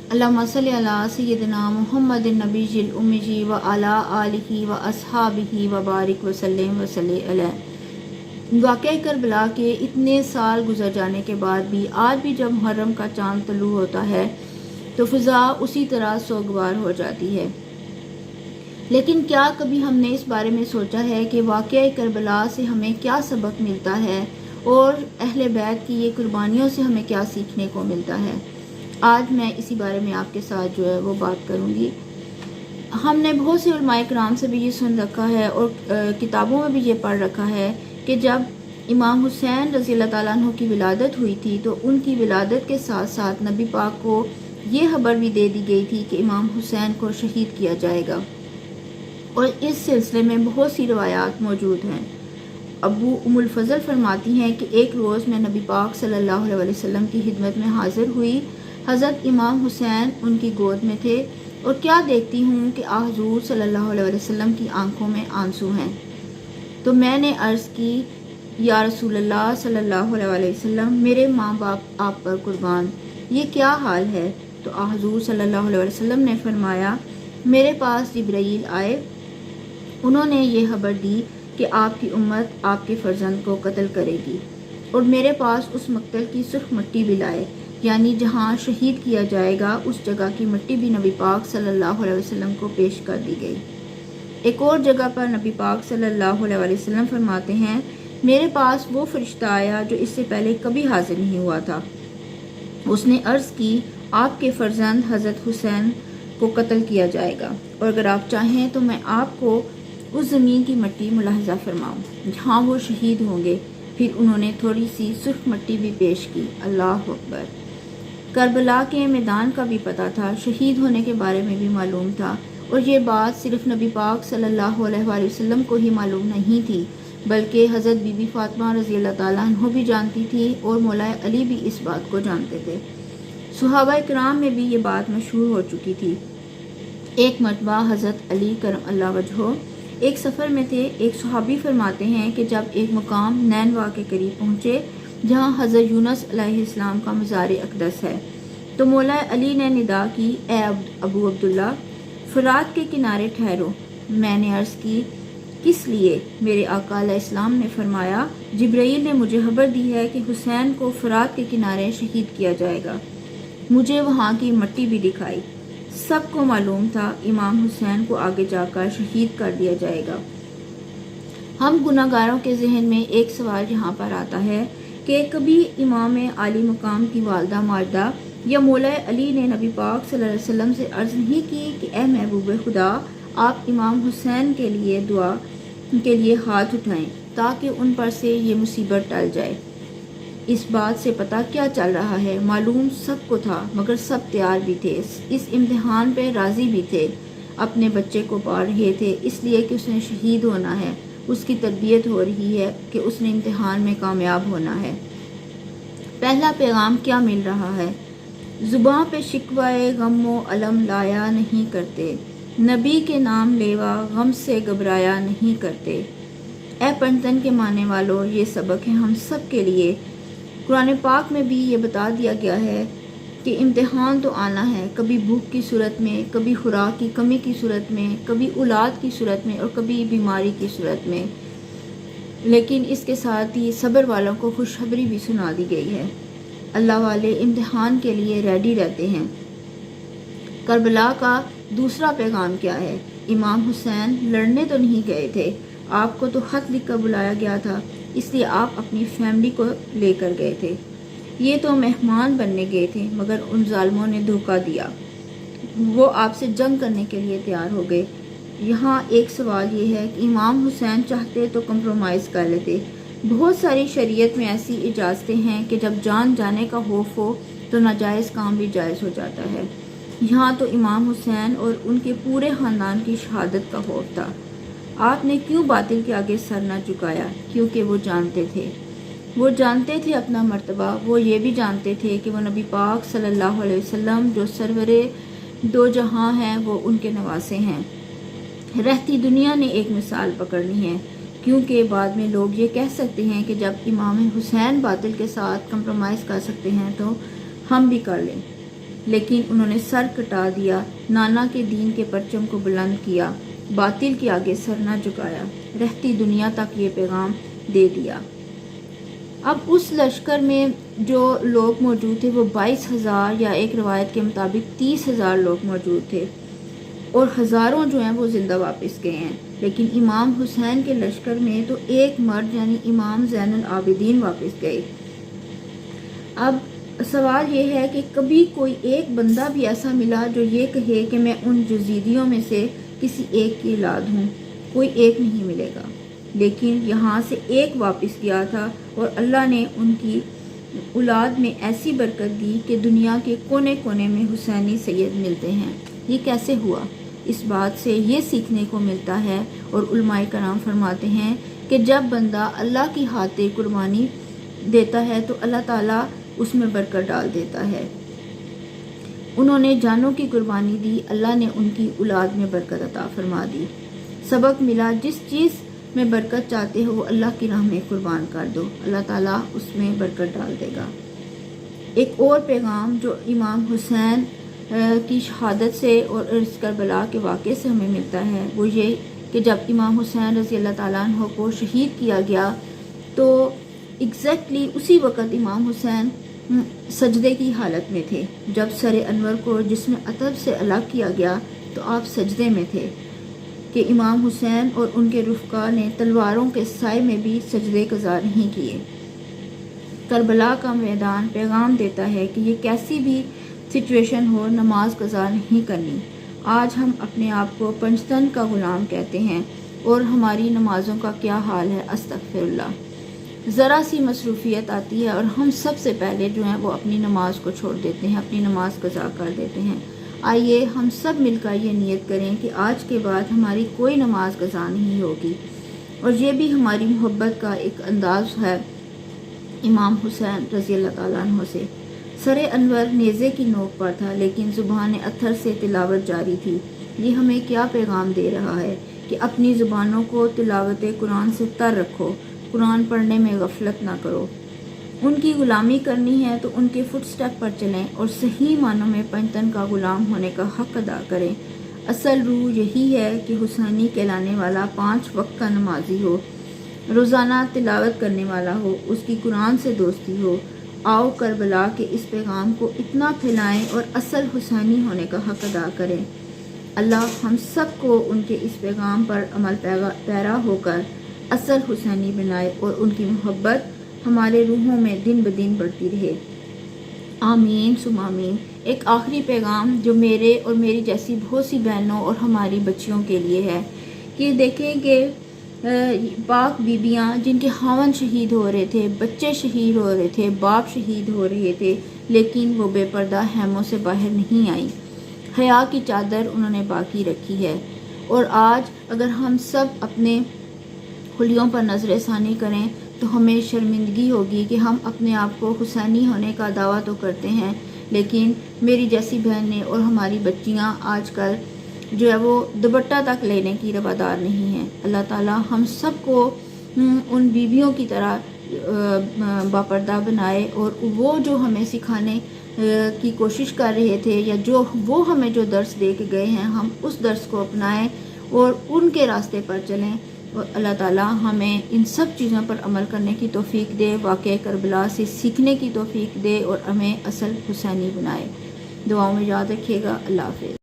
अल्लाहुम्मा सल्लि अला सय्यिदिना मुहम्मदिन नबिय्यिल उम्मी व अला आलिहि व अस्हाबिहि व बारिक व सल्लिम व सल्लि अलैहि। वाक़या करबला के इतने साल गुजर जाने के बाद भी आज भी जब मुहर्रम का चाँद तलू होता है तो फ़िज़ा उसी तरह सोगवार हो जाती है। लेकिन क्या कभी हमने इस बारे में सोचा है कि वाक़या करबला से हमें क्या सबक मिलता है और अहले बैत की ये कुर्बानियों से हमें क्या सीखने को मिलता है। आज मैं इसी बारे में आपके साथ जो है वो बात करूँगी। हमने बहुत से उलमाए किराम से भी ये सुन रखा है और किताबों में भी ये पढ़ रखा है कि जब इमाम हुसैन रज़ी अल्लाह ताला अन्हु की विलादत हुई थी तो उनकी विलादत के साथ साथ नबी पाक को ये खबर भी दे दी गई थी कि इमाम हुसैन को शहीद किया जाएगा। और इस सिलसिले में बहुत सी रवायात मौजूद हैं। अबू उम्मुल फ़ज़ल फरमाती हैं कि एक रोज़ मैं नबी पाक सल्लल्लाहु अलैहि वसल्लम की खिदमत में हाज़िर हुई। हज़रत इमाम हुसैन उनकी गोद में थे और क्या देखती हूँ कि हुज़ूर सल्लल्लाहु अलैहि वसल्लम की आंखों में आंसू हैं। तो मैंने अर्ज़ की, या रसूलल्लाह सल्लल्लाहु अलैहि वसल्लम, मेरे माँ बाप आप पर कुर्बान, ये क्या हाल है। तो हुज़ूर सल्लल्लाहु अलैहि वसल्लम ने फरमाया, मेरे पास जिब्राईल आए, उन्होंने ये खबर दी कि आपकी उम्मत आपके फ़र्जंद को कत्ल करेगी और मेरे पास उस मक्तल की सुर्ख मिट्टी भी लाए, यानी जहाँ शहीद किया जाएगा उस जगह की मिट्टी भी नबी पाक सल्लल्लाहु अलैहि वसल्लम को पेश कर दी गई। एक और जगह पर नबी पाक सल्लल्लाहु अलैहि वसल्लम फरमाते हैं, मेरे पास वो फरिश्ता आया जो इससे पहले कभी हाजिर नहीं हुआ था। उसने अर्ज़ की, आपके फ़र्जंद हज़रत हुसैन को कत्ल किया जाएगा और अगर आप चाहें तो मैं आपको उस ज़मीन की मिट्टी मुलाहिज़ा फरमाऊँ जहाँ वो शहीद होंगे। फिर उन्होंने थोड़ी सी सुर्ख मिट्टी भी पेश की। अल्लाह अकबर। करबला के मैदान का भी पता था, शहीद होने के बारे में भी मालूम था और ये बात सिर्फ नबी पाक सल्लल्लाहु अलैहि वसल्लम को ही मालूम नहीं थी बल्कि हज़रत बीबी फ़ातिमा रज़ी अल्लाह ताला अन्हा भी जानती थी और मौला अली भी इस बात को जानते थे। सहाबा किराम में भी ये बात मशहूर हो चुकी थी। एक मरतबा हज़रत अली करम अल्लाह वजहो एक सफ़र में थे। एक सहाबी फरमाते हैं कि जब एक मुकाम नैनवा के करीब पहुँचे जहाँ हज़रत यूनुस अलैहिस्सलाम का मज़ार अक़दस है तो मौला अली ने निदा की, ए अबू अब्दुल्ला, फ़रात के किनारे ठहरो। मैंने अर्ज़ की, किस लिए। मेरे आका अलैहिस्सलाम ने फरमाया, जिब्राईल ने मुझे खबर दी है कि हुसैन को फ़रात के किनारे शहीद किया जाएगा। मुझे वहाँ की मिट्टी भी दिखाई। सबको मालूम था इमाम हुसैन को आगे जाकर शहीद कर दिया जाएगा। हम गुनाहगारों के जहन में एक सवाल यहाँ पर आता है कि कभी इमाम आली मकाम की वालदा माजदा या मौला अली ने नबी पाक सल्लल्लाहु अलैहि वसल्लम से अर्ज़ नहीं की कि ए महबूब खुदा, आप इमाम हुसैन के लिए दुआ के लिए हाथ उठाएं ताकि उन पर से ये मुसीबत टल जाए। इस बात से पता क्या चल रहा है, मालूम सबको था मगर सब तैयार भी थे, इस इम्तिहान पे राज़ी भी थे। अपने बच्चे को पाल रहे थे इसलिए कि उसने शहीद होना है, उसकी तरबियत हो रही है कि उसने इम्तिहान में कामयाब होना है। पहला पैगाम क्या मिल रहा है, ज़ुबां पे शिकवाए गम अलम लाया नहीं करते, नबी के नाम लेवा गम से घबराया नहीं करते। ए पंतन के मानने वालों, ये सबक है हम सब के लिए। कुरान पाक में भी ये बता दिया गया है कि इम्तिहान तो आना है, कभी भूख की सूरत में, कभी खुराक की कमी की सूरत में, कभी औलाद की सूरत में और कभी बीमारी की सूरत में। लेकिन इसके साथ ही सब्र वालों को खुशखबरी भी सुना दी गई है। अल्लाह वाले इम्तिहान के लिए रेडी रहते हैं। करबला का दूसरा पैगाम क्या है, इमाम हुसैन लड़ने तो नहीं गए थे, आपको तो खत लिख कर बुलाया गया था, इसलिए आप अपनी फैमिली को लेकर गए थे। ये तो मेहमान बनने गए थे मगर उन जालिमों ने धोखा दिया, वो आपसे जंग करने के लिए तैयार हो गए। यहाँ एक सवाल ये है कि इमाम हुसैन चाहते तो कंप्रोमाइज़ कर लेते। बहुत सारी शरीयत में ऐसी इजाज़तें हैं कि जब जान जाने का खौफ हो तो नाजायज़ काम भी जायज़ हो जाता है। यहाँ तो इमाम हुसैन और उनके पूरे ख़ानदान की शहादत का खौफ था। आपने क्यों बातिल के आगे सर न झुकाया, क्योंकि वो जानते थे अपना मर्तबा। वो ये भी जानते थे कि वो नबी पाक सल्लल्लाहु अलैहि वसल्लम जो सरवरे दो जहां हैं वो उनके नवासे हैं। रहती दुनिया ने एक मिसाल पकड़नी है, क्योंकि बाद में लोग ये कह सकते हैं कि जब इमाम हुसैन बातिल के साथ कंप्रोमाइज़ कर सकते हैं तो हम भी कर लें। لیکن انہوں نے سر کٹا دیا، نانا کے دین کے پرچم کو بلند کیا، باطل کے آگے سر نہ جھکایا، رہتی دنیا تک یہ پیغام دے دیا۔ اب اس لشکر میں جو لوگ موجود تھے وہ 22,000 یا ایک روایت کے مطابق 30,000 لوگ موجود تھے، اور ہزاروں جو ہیں وہ زندہ واپس گئے ہیں۔ لیکن امام حسین کے لشکر میں تو ایک مرد یعنی امام زین العابدین واپس گئے۔ اب سوال یہ ہے کہ کبھی کوئی ایک بندہ بھی ایسا ملا جو یہ کہے کہ میں ان یزیدیوں میں سے کسی ایک کی اولاد ہوں؟ کوئی ایک نہیں ملے گا، لیکن یہاں سے ایک واپس گیا تھا اور اللہ نے ان کی اولاد میں ایسی برکت دی کہ دنیا کے کونے کونے میں حسینی سید ملتے ہیں۔ یہ کیسے ہوا؟ اس بات سے یہ سیکھنے کو ملتا ہے، اور علماء کرام فرماتے ہیں کہ جب بندہ اللہ کی خاطر قربانی دیتا ہے تو اللہ تعالیٰ اس میں برکت ڈال دیتا ہے۔ انہوں نے جانوں کی قربانی دی، اللہ نے ان کی اولاد میں برکت عطا فرما دی۔ سبق ملا، جس چیز میں برکت چاہتے ہو وہ اللہ کی راہ میں قربان کر دو، اللہ تعالیٰ اس میں برکت ڈال دے گا۔ ایک اور پیغام جو امام حسین کی شہادت سے اور اس کربلا کے واقعے سے ہمیں ملتا ہے وہ یہ کہ جب امام حسین رضی اللہ تعالیٰ عنہ کو شہید کیا گیا تو ایگزیکٹلی اسی وقت امام حسین سجدے کی حالت میں تھے۔ جب سر انور کو جسم عطب سے الگ کیا گیا تو آپ سجدے میں تھے کہ امام حسین اور ان کے رفقا نے تلواروں کے سائے میں بھی سجدے قضا نہیں کیے۔ کربلا کا میدان پیغام دیتا ہے کہ یہ کیسی بھی سچویشن ہو، نماز قضا نہیں کرنی۔ آج ہم اپنے آپ کو پنجتن کا غلام کہتے ہیں، اور ہماری نمازوں کا کیا حال ہے، استغفر اللہ۔ ذرا سی مصروفیت آتی ہے اور ہم سب سے پہلے جو ہیں وہ اپنی نماز کو چھوڑ دیتے ہیں، اپنی نماز قضا کر دیتے ہیں۔ آئیے ہم سب مل کر یہ نیت کریں کہ آج کے بعد ہماری کوئی نماز قضا نہیں ہوگی، اور یہ بھی ہماری محبت کا ایک انداز ہے امام حسین رضی اللہ تعالیٰ عنہ سے۔ سر انور نیزے کی نوک پر تھا لیکن زبان اتھر سے تلاوت جاری تھی۔ یہ ہمیں کیا پیغام دے رہا ہے کہ اپنی زبانوں کو تلاوت قرآن سے تر رکھو، قرآن پڑھنے میں غفلت نہ کرو۔ ان کی غلامی کرنی ہے تو ان کے فٹ سٹیپ پر چلیں اور صحیح معنوں میں پنجتن کا غلام ہونے کا حق ادا کریں۔ اصل روح یہی ہے کہ حسینی کہلانے والا 5 وقت کا نمازی ہو، روزانہ تلاوت کرنے والا ہو، اس کی قرآن سے دوستی ہو۔ آؤ کربلا کے اس پیغام کو اتنا پھیلائیں اور اصل حسینی ہونے کا حق ادا کریں۔ اللہ ہم سب کو ان کے اس پیغام پر عمل پیرا ہو کر اصل حسینی بنائے اور ان کی محبت ہمارے روحوں میں دن بدن بڑھتی رہے، آمین ثم آمین۔ ایک آخری پیغام جو میرے اور میری جیسی بہت سی بہنوں اور ہماری بچیوں کے لیے ہے کہ دیکھیں کہ پاک بیبیاں جن کے خاوند شہید ہو رہے تھے، بچے شہید ہو رہے تھے، باپ شہید ہو رہے تھے، لیکن وہ بے پردہ خیموں سے باہر نہیں آئیں، حیا کی چادر انہوں نے باقی رکھی ہے۔ اور آج اگر ہم سب اپنے خلیوں پر نظر ثانی کریں تو ہمیں شرمندگی ہوگی کہ ہم اپنے آپ کو حسینی ہونے کا دعویٰ تو کرتے ہیں، لیکن میری جیسی بہنیں اور ہماری بچیاں آج کل جو ہے وہ دوپٹہ تک لینے کی روادار نہیں ہیں۔ اللہ تعالیٰ ہم سب کو ان بیویوں کی طرح باپردہ بنائے، اور وہ جو ہمیں سکھانے کی کوشش کر رہے تھے یا جو وہ ہمیں جو درس دے کے گئے ہیں ہم اس درس کو اپنائیں اور ان کے راستے پر چلیں، اور اللہ تعالیٰ ہمیں ان سب چیزوں پر عمل کرنے کی توفیق دے، واقعہ کربلا سے سیکھنے کی توفیق دے اور ہمیں اصل حسینی بنائے۔ دعاؤں میں یاد رکھیے گا۔ اللہ حافظ۔